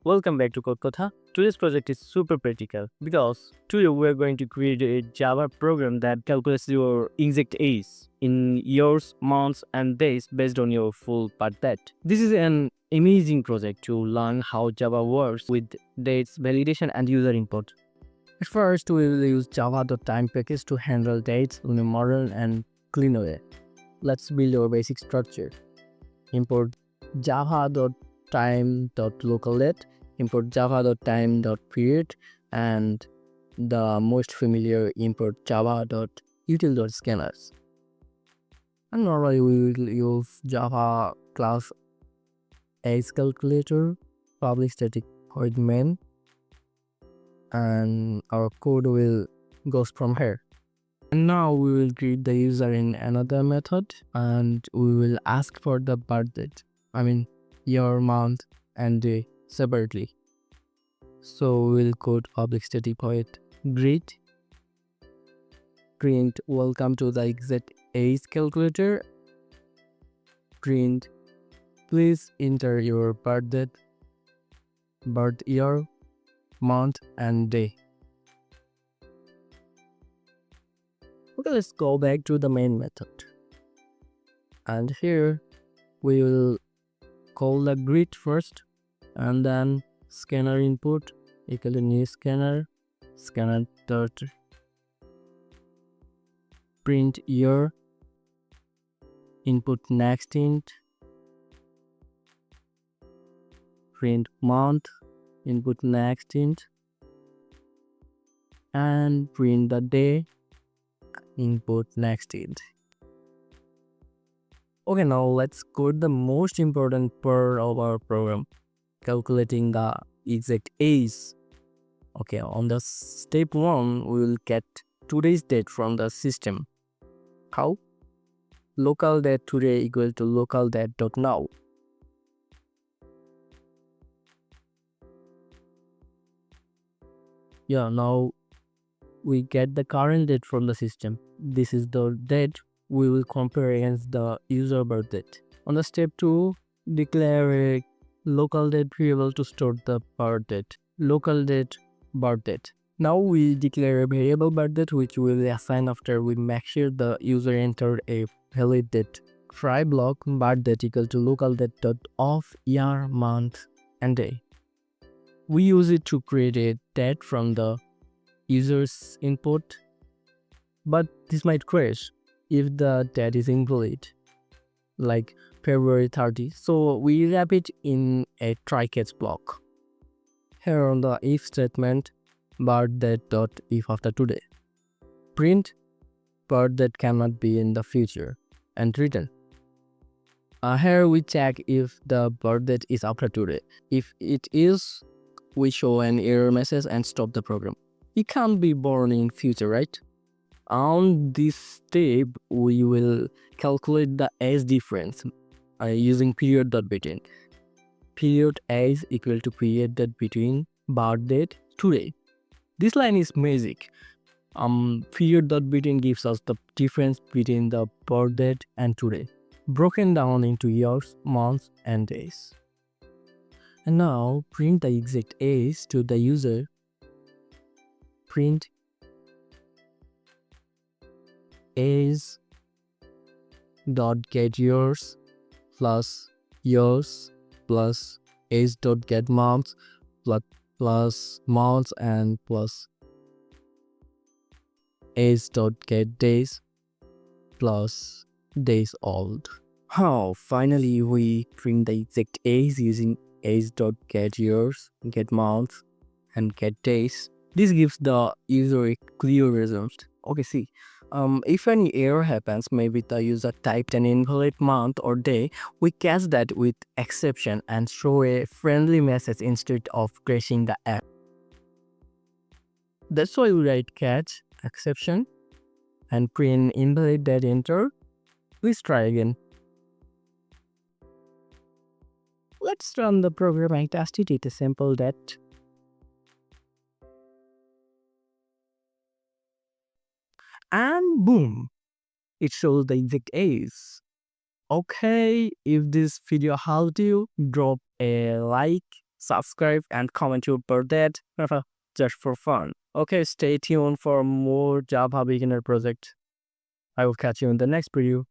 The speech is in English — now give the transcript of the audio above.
Welcome back to CodeKotha. Today's project is super practical because today we are going to create a Java program that calculates your exact age in years, months, and days based on your full birth date. This is an amazing project to learn how Java works with dates, validation, and user input. At first, we will use java.time package to handle dates in a modern and clean way. Let's build our basic structure. Import java.time.localDate, import java.time.period, and the most familiar import java.util.scanners. And normally we will use Java class age calculator, public static void main, and our code will goes from here. And now we will create the user in another method and we will ask for the birth date. Year, month, and day separately. So we'll code public static void greet, print welcome to the exact age calculator, print please enter your birth date, birth year, month, and day. Okay, let's go back to the main method. And here we will call the greet first and then scanner input equal to new scanner dot print year input next int print month input next int and print the day input next int. Okay, now let's code the most important part of our program, calculating the exact age. Okay, on the step 1, we will get today's date from the system. How? Local date today equal to local date dot now. Yeah, now we get the current date from the system. This is the date we will compare against the user birth date. On the step 2, declare a local date variable to store the birth date. Local date birth date. Now we declare a variable birth date which we will assign after we make sure the user entered a valid date. Try block birth date equal to local date dot of year, month, and day. We use it to create a date from the user's input, but this might crash if the date is invalid, like February 30. So we wrap it in a try-catch block. Here on the if statement, birth date dot if after today. Print birth date cannot be in the future and return. Here we check if the birth date is after today. If it is, we show an error message and stop the program. It can't be born in future, right? On this step, we will calculate the age difference using period.between. Period age equal to period date between birth date today. This line is magic. Period.between gives us the difference between the birth date and today, broken down into years, months, and days. And now print the exact age to the user. Print age dot get years plus age dot get months plus months and plus age dot get days plus days old. How finally we print the exact age using age dot get years, get months, and get days. This gives the user a clear result. Okay, see, if any error happens, maybe the user typed an invalid month or day, we catch that with exception and show a friendly message instead of crashing the app. That's why we write catch exception and print invalid date enter. Please try again. Let's run the program and test it with a sample date. And boom, it shows the exact age. Okay, if this video helped you, drop a like, subscribe and comment your birthday just for fun. Okay, stay tuned for more Java beginner project. I will catch you in the next video.